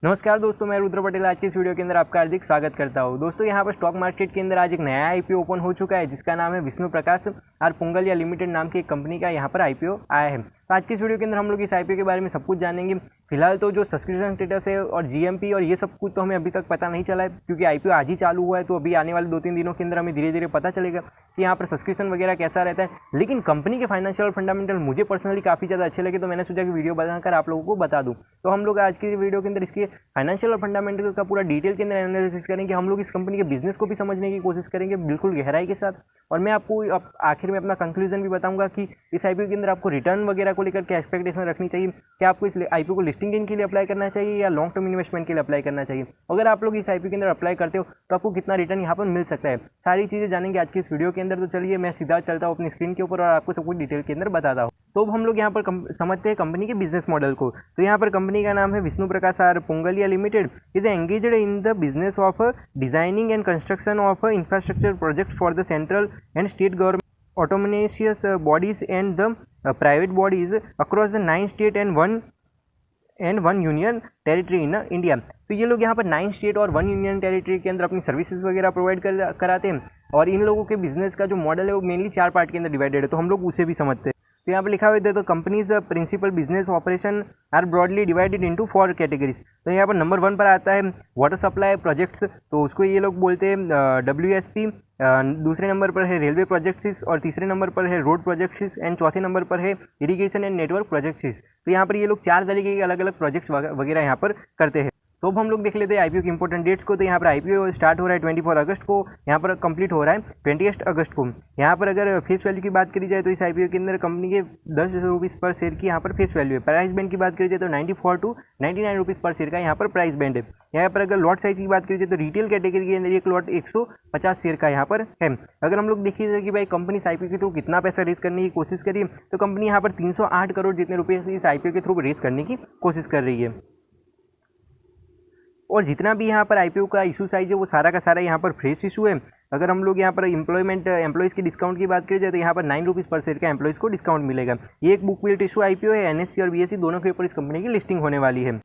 नमस्कार दोस्तों, मैं रुद्र पटेल आज की इस वीडियो के अंदर आपका हार्दिक स्वागत करता हूं। दोस्तों यहाँ पर स्टॉक मार्केट के अंदर आज एक नया आईपीओ ओपन हो चुका है जिसका नाम है विष्णु प्रकाश आर पुंगल या लिमिटेड नाम की एक कंपनी का यहाँ पर आईपीओ आया है। तो आज की इस वीडियो के अंदर हम लोग इस आईपीओ के बारे में सब कुछ जानेंगे। फिलहाल तो जो सब्सक्रिप्शन स्टेटस है और जीएमपी और ये सब कुछ तो हमें अभी तक पता नहीं चला है क्योंकि आईपीओ आज ही चालू हुआ है। तो अभी आने वाले 2-3 दिनों के अंदर हमें धीरे धीरे पता चलेगा कि यहाँ पर सब्सक्रिप्शन वगैरह कैसा रहता है। लेकिन कंपनी के फाइनेंशियल और फंडामेंटल मुझे पर्सनली काफ़ी ज़्यादा अच्छे लगे, तो मैंने सोचा कि वीडियो बनाकर आप लोगों को बता दूँ। तो हम लोग आज की वीडियो के अंदर इसके फाइनेंशियल और फंडामेंटल का पूरा डिटेल के अंदर एनालिसिस करेंगे। हम लोग इस कंपनी के बिजनेस को भी समझने की कोशिश करेंगे बिल्कुल गहराई के साथ, और मैं आपको आखिर में अपना कंक्लूजन भी बताऊंगा कि इस आईपीओ के अंदर आपको रिटर्न वगैरह को लेकर क्या एक्सपेक्टेशन रखनी चाहिए, क्या आपको इस आईपीओ को लिस्टिंग गेन के लिए अप्लाई करना चाहिए या लॉन्ग टर्म इन्वेस्टमेंट के लिए अप्लाई करना चाहिए। अगर आप लोग इस आईपीओ के अंदर अप्लाई करते हो तो आपको कितना रिटर्न यहाँ पर मिल सकता है, सारी चीज़ें जानेंगे आज की इस वीडियो के अंदर। तो चलिए मैं सीधा चलता हूँ अपनी स्क्रीन के ऊपर और आपको सब कुछ डिटेल के अंदर बताता हूँ। तो हम लोग यहाँ पर समझते हैं कंपनी के बिजनेस मॉडल को। तो यहाँ पर कंपनी का नाम है Vishnu Prakash R Pungaliya limited is engaged in the business of designing and construction of infrastructure project for the central and state government autonomous bodies and the private bodies across the 9 state and one union territory in India। तो ये लोग यहाँ पर 9 state और 1 union territory के अंदर अपनी services वगैरह प्रोवाइड कराते हैं। और इन लोगों के बिजनेस का जो मॉडल है वो मेनली 4 पार्ट के अंदर डिवाइडेड है, तो हम लोग उसे भी समझते हैं। तो यहाँ पर लिखा हुआ है तो companies principal business operation are broadly divided into 4 categories. तो यहाँ पर नंबर 1 पर आता है वाटर सप्लाई प्रोजेक्ट्स, तो उसको ये लोग बोलते हैं WSP। दूसरे नंबर पर है रेलवे प्रोजेक्ट्स और तीसरे नंबर पर है रोड प्रोजेक्ट्स एंड चौथे नंबर पर है इरिगेशन एंड नेटवर्क प्रोजेक्ट्स। तो यहाँ पर ये लोग 4 तरीके के अलग अलग प्रोजेक्ट्स वगैरह यहाँ पर करते हैं। तो अब हम लोग देख लेते हैं आईपीओ की इंपॉर्टेंट डेट्स को। तो यहाँ पर आईपीओ स्टार्ट हो रहा है 24 अगस्त को, यहाँ पर कंप्लीट हो रहा है 28 अगस्त को। यहाँ पर अगर फेस वैल्यू की बात करी जाए तो इस आईपीओ के अंदर कंपनी के 10 रुपीज़ पर शेयर की यहाँ पर फेस वैल्यू है। प्राइस बैंड की बात करी जाए तो 94 to 99 रुपीज़ पर शेयर का यहाँ पर प्राइस बैंड है। यहाँ पर अगर लॉट साइज की बात करी जाए तो रिटेल कैटेगरी के अंदर एक लॉट 150 शेयर का यहाँ पर है। अगर हम लोग देखिए कि भाई कंपनी इस आईपीओ के थ्रू कितना पैसा रेज करने की कोशिश करिए, तो कंपनी यहाँ पर 308 करोड़ जितने रुपये इस आईपीओ के थ्रू रेज करने की कोशिश कर रही है। और जितना भी यहाँ पर आईपीओ का इशू साइज है वो सारा का सारा यहाँ पर फ्रेश इशू है। अगर हम लोग यहाँ पर एम्प्लॉयज़ की डिस्काउंट की बात करें जाए तो यहाँ पर 9 रुपीज़ पर शेयर का एम्प्लॉयज़ को डिस्काउंट मिलेगा। ये एक बुक बिल्ट इशू आईपीओ है। एनएससी और बीएससी दोनों के ऊपर इस कंपनी की लिस्टिंग होने वाली है।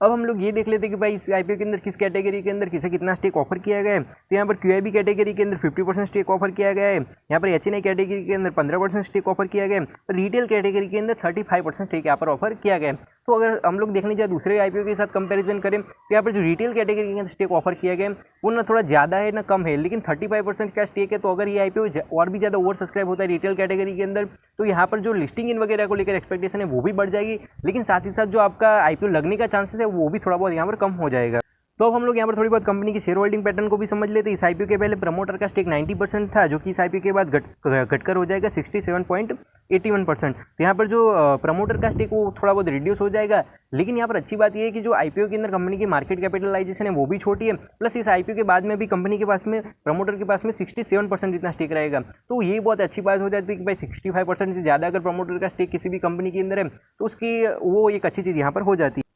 अब हम लोग ये देख लेते हैं कि भाई इस आईपीओ के अंदर किस कैटेगरी के अंदर किसे कितना स्टेक ऑफर किया गया है। तो यहाँ पर क्यूआईबी कैटेगरी के अंदर 50% स्टेक ऑफर किया गया है। यहाँ पर एचएनआई कैटेगरी के अंदर 15% स्टेक ऑफर किया गया है और रिटेल कैटेगरी के अंदर 35% स्टेक यहाँ पर ऑफर किया गया है। तो अगर हम लोग देखने जाए दूसरे आईपीओ के साथ कंपैरिजन करें तो यहाँ पर जो रिटेल कैटेगरी के अंदर स्टेक ऑफर किया गया है वो ना थोड़ा ज़्यादा है ना कम है, लेकिन 35% का स्टेक है। तो अगर ये आईपीओ और भी ज़्यादा ओवर सब्सक्राइब होता है रिटेल कैटेगरी के अंदर तो यहाँ पर जो लिस्टिंग इन वगैरह को लेकर एक्सपेक्टेशन है वो भी बढ़ जाएगी, लेकिन साथ ही साथ जो आपका आईपीओ लगने का चांसेस है वो भी थोड़ा बहुत यहाँ पर कम हो जाएगा। तो अब हम लोग यहाँ पर थोड़ी बहुत कंपनी की शेयर होल्डिंग पैटर्न को भी समझ लेते हैं। इस आईपीओ के पहले प्रमोटर का स्टेक 90% था, जो कि इस आईपीओ के बाद घटकर हो जाएगा 67.81%। तो यहाँ पर जो प्रमोटर का स्टेक वो थोड़ा बहुत रिड्यूस हो जाएगा। लेकिन यहाँ पर अच्छी बात यह है कि जो आईपीओ के अंदर कंपनी की मार्केट कैपिटलाइजेशन है वो भी छोटी है, प्लस इस आईपीओ के बाद में भी कंपनी के पास में प्रमोटर के पास में 67% जितना स्टेक रहेगा। तो ये बहुत अच्छी बात हो जाती है कि भाई 65% से ज़्यादा अगर प्रमोटर का स्टेक किसी भी कंपनी के अंदर है तो उसकी वो एक अच्छी चीज़ यहाँ पर हो जाती है।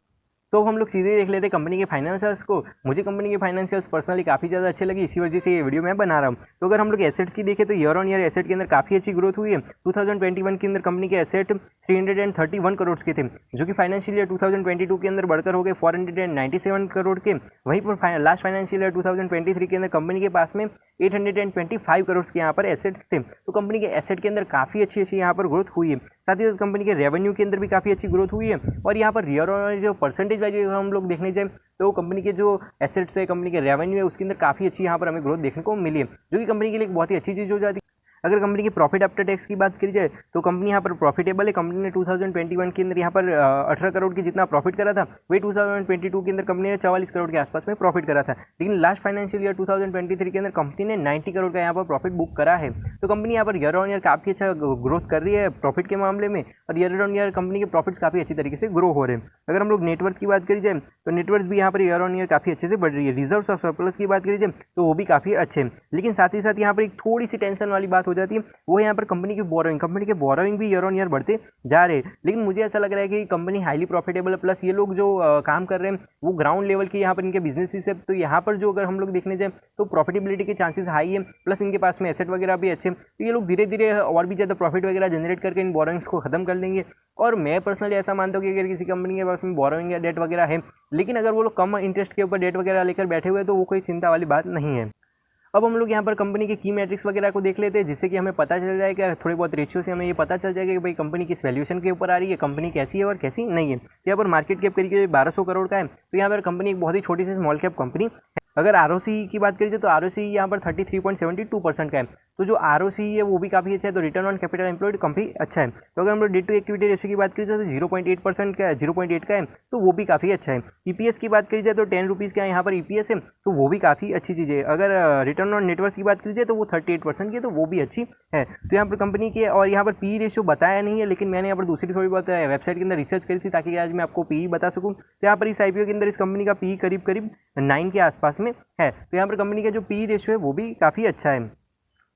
तो हम लोग सीधे देख लेते हैं कंपनी के फाइनेंशियल्स को। मुझे कंपनी के फाइनेंशियल्स पर्सनली काफ़ी ज़्यादा अच्छे लगे, इसी वजह से ये वीडियो मैं बना रहा हूँ। तो अगर हम लोग एसेट्स की देखें तो ईयर ऑन ईयर एसेट के अंदर काफ़ी अच्छी ग्रोथ हुई है। 2021 के अंदर कंपनी के एसेट 331 करोड़ के थे, जो कि फाइनेंशियल ईयर 2022 के अंदर बढ़कर हो गए 497 करोड़ के। वहीं पर लास्ट फाइनेंशियल ईयर 2023 के अंदर कंपनी के पास में 825 करोड़ के यहाँ पर एसेट्स थे। तो कंपनी के एसेट के अंदर काफ़ी अच्छी यहाँ पर ग्रोथ हुई है। साथ ही साथ कंपनी के रेवेन्यू के अंदर भी काफ़ी अच्छी ग्रोथ हुई है। और यहाँ पर ईयर ऑन जो परसेंटेज वाइज हम लोग देखने जाए तो कंपनी के जो एसेट्स है, कंपनी के रेवेन्यू है, उसके अंदर काफ़ी अच्छी यहाँ पर हमें ग्रोथ देखने को मिली है, जो कि कंपनी के लिए एक बहुत ही अच्छी चीज़ हो जाती है। अगर कंपनी की प्रॉफिट आफ्टर टैक्स की बात करी जाए तो कंपनी यहाँ पर प्रॉफिटेबल है। कंपनी ने 2021 के अंदर यहाँ पर 18 करोड़ की जितना प्रॉफिट करा था, वही 2022 के अंदर कंपनी ने 44 करोड़ के आसपास में प्रॉफिट करा था। लेकिन लास्ट फाइनेंशियल ईयर 2023 के अंदर कंपनी ने 90 करोड़ का यहाँ पर प्रॉफिट बुक करा है। तो कंपनी यहाँ पर ईयर ऑन ईयर काफ़ी अच्छा ग्रोथ कर रही है प्रॉफिट के मामले में, और ईयर ऑन ईयर कंपनी के प्रॉफिट्स काफ़ी अच्छी तरीके से ग्रो हो रहे हैं। अगर हम लोग नेटवर्थ की बात करी जाए तो नेटवर्थ भी यहाँ पर ईयर ऑन ईयर काफ़ी अच्छे से बढ़ रही है। रिजर्व्स और सरप्लस की बात करी जाए तो वो भी काफ़ी अच्छे हैं। लेकिन साथ ही साथ यहाँ पर एक थोड़ी सी टेंशन वाली बात हो हो जाती है वो यहाँ पर कंपनी की बोरोइंग। कंपनी के बोरोइंग भी ईयर ऑन ईयर बढ़ते जा रहे हैं, लेकिन मुझे ऐसा लग रहा है कि कंपनी हाईली प्रॉफिटेबल है, प्लस ये लोग जो काम कर रहे हैं वो ग्राउंड लेवल के यहाँ पर इनके बिजनेस है, तो यहाँ पर जो अगर हम लोग देखने जाए तो प्रॉफिटेबिलिटी के चांसेस हाई है, प्लस इनके पास में एसेट वगैरह भी अच्छे, तो ये लोग धीरे धीरे और भी ज़्यादा प्रॉफिट वगैरह जनरेट करके इन बोरोइंग्स को खत्म कर देंगे। और मैं पर्सनली ऐसा मानता हूँ कि अगर किसी कंपनी के पास में बोरोइंग या डेट वगैरह है, लेकिन अगर वो लोग कम इंटरेस्ट के ऊपर डेट वगैरह लेकर बैठे हुए हैं तो वो कोई चिंता वाली बात नहीं है। अब हम लोग यहाँ पर कंपनी के की मैट्रिक्स वगैरह को देख लेते हैं, जिससे कि हमें पता चल जाए कि थोड़े बहुत रेशियो से हमें ये पता चल जाएगा कि भाई कंपनी किस वैल्यूएशन के ऊपर आ रही है, कंपनी कैसी है और कैसी नहीं है। यहाँ पर मार्केट कैप करीब 1200 करोड़ का है, तो यहाँ पर कंपनी एक बहुत ही छोटी सी स्मॉल कैप कंपनी। अगर ROC की बात करिए तो ROC यहाँ पर 33.72% का है, तो जो ROC है वो भी काफ़ी अच्छा है, तो रिटर्न ऑन कैपिटल एम्प्लॉयड काफ़ी अच्छा है। तो अगर हम लोग डेट टू इक्विटी रेशियो की बात करिए तो 0.8% का है, 0.8 का है, तो वो भी काफ़ी अच्छा है। EPS की बात करी जाए तो 10 रुपीज़ का यहाँ पर EPS है, तो वो भी काफ़ी अच्छी चीज़ है। अगर रिटर्न ऑन नेटवर्क की बात करी जाए तो वो 38% की है, तो वो भी अच्छी है। तो यहाँ पर कंपनी की और यहाँ पर PE रेशियो बताया नहीं है, लेकिन मैंने यहाँ पर दूसरी थोड़ी बहुत वेबसाइट के अंदर रिसर्च करी थी ताकि आज मैं आपको PE बता सकूँ। तो यहाँ पर इस IPO के अंदर इस कंपनी का PE करीब 9 के आसपास में है, तो यहाँ पर कंपनी का जो PE रेशियो है वो भी काफ़ी अच्छा है।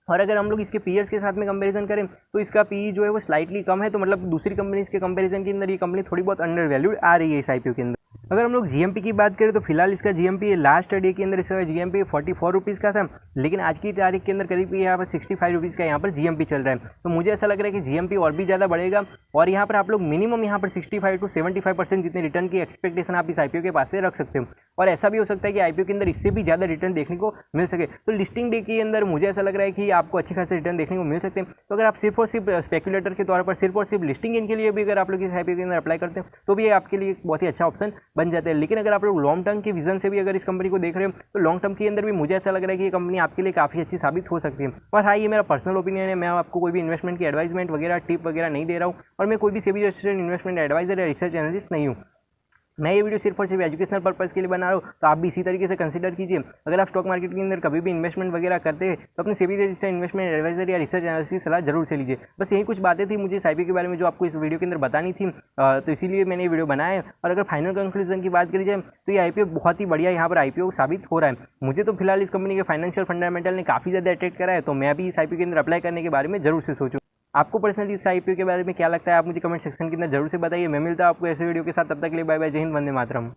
और अगर हम लोग इसके पीयर्स के साथ में कंपैरिजन करें तो इसका PE जो है वो स्लाइटली कम है, तो मतलब दूसरी कंपनीज के कंपैरिजन के अंदर ये कंपनी थोड़ी बहुत अंडर वैल्यूड आ रही है इस IPO के अंदर। अगर हम लोग GMP की बात करें तो फिलहाल इसका GMP लास्ट डे के अंदर इसका GMP 44 रुपीज़ का था, लेकिन आज की तारीख के अंदर करीब यहाँ पर 65 रुपीज़ का यहाँ पर GMP चल रहा है। तो मुझे ऐसा लग रहा है कि GMP और भी ज़्यादा बढ़ेगा, और यहाँ पर आप लोग मिनिमम यहाँ पर 65 to 75% जितने रिटर्न की एक्सपेक्टेशन आप इस IPO के पास से रख सकते हो, और ऐसा भी हो सकता है कि IPO के अंदर इससे भी ज़्यादा रिटर्न देखने को मिल सके। तो लिस्टिंग डे के अंदर मुझे ऐसा लग रहा है कि आपको अच्छी खासी रिटर्न देखने को मिल सकते हैं। तो अगर आप सिर्फ और सिर्फ स्पेकुलेटर के तौर पर सिर्फ और सिर्फ लिस्टिंग इनके लिए भी अगर आप लोग इस IPO के अंदर अप्लाई करते हैं तो भी ये आपके लिए बहुत ही अच्छा ऑप्शन बन जाता है। लेकिन अगर आप लोग लॉन्ग टर्म की विजन से भी अगर इस कंपनी को देख रहे हो तो लॉन्ग टर्म के अंदर भी मुझे ऐसा लग रहा है कि ये कंपनी आपके लिए काफ़ी अच्छी साबित हो सकती है। और हाँ, ये मेरा पर्सनल ओपिनियन है, मैं आपको कोई भी इन्वेस्टमेंट की एडवाइजमेंट वगैरह टिप वगैरह नहीं दे रहा हूँ, और मैं कोई भी सेबी रजिस्टर्ड इन्वेस्टमेंट एडवाइजर या रिसर्च एनालिस्ट नहीं हूँ। मैं ये वीडियो सिर्फ और सिर्फ एजुकेशनल पर्पज़ के लिए बना रहा हूँ, तो आप भी इसी तरीके से कंसीडर कीजिए। अगर आप स्टॉक मार्केट के अंदर कभी भी इन्वेस्टमेंट वगैरह करते हैं तो अपने सेबी रजिस्टर्ड इन्वेस्टमेंट एडवाइजर या रिसर्च एनालिस्ट की सलाह जरूर से लीजिए। बस यही कुछ बातें थी मुझे इस IPO के बारे में जो आपको इस वीडियो के अंदर बतानी थी, तो इसीलिए मैंने ये वीडियो बनाया है। और अगर फाइनल कंक्लूजन की बात करी जाए तो ये IPO बहुत ही बढ़िया यहाँ पर IPO साबित हो रहा है। मुझे तो फिलहाल इस कंपनी के फाइनेंशियल फंडामेंटल ने काफ़ी ज़्यादा अट्रैक्ट करा है, तो मैं भी इस IPO के अंदर अप्लाई करने के बारे में जरूर से सोचूँ। आपको पर्सनली इस IPO के बारे में क्या लगता है, आप मुझे कमेंट सेक्शन के अंदर जरूर से बताइए। मैं मिलता हूं आपको ऐसे वीडियो के साथ, तब तक के लिए बाय बाय, जय हिंद, वंदे मातरम।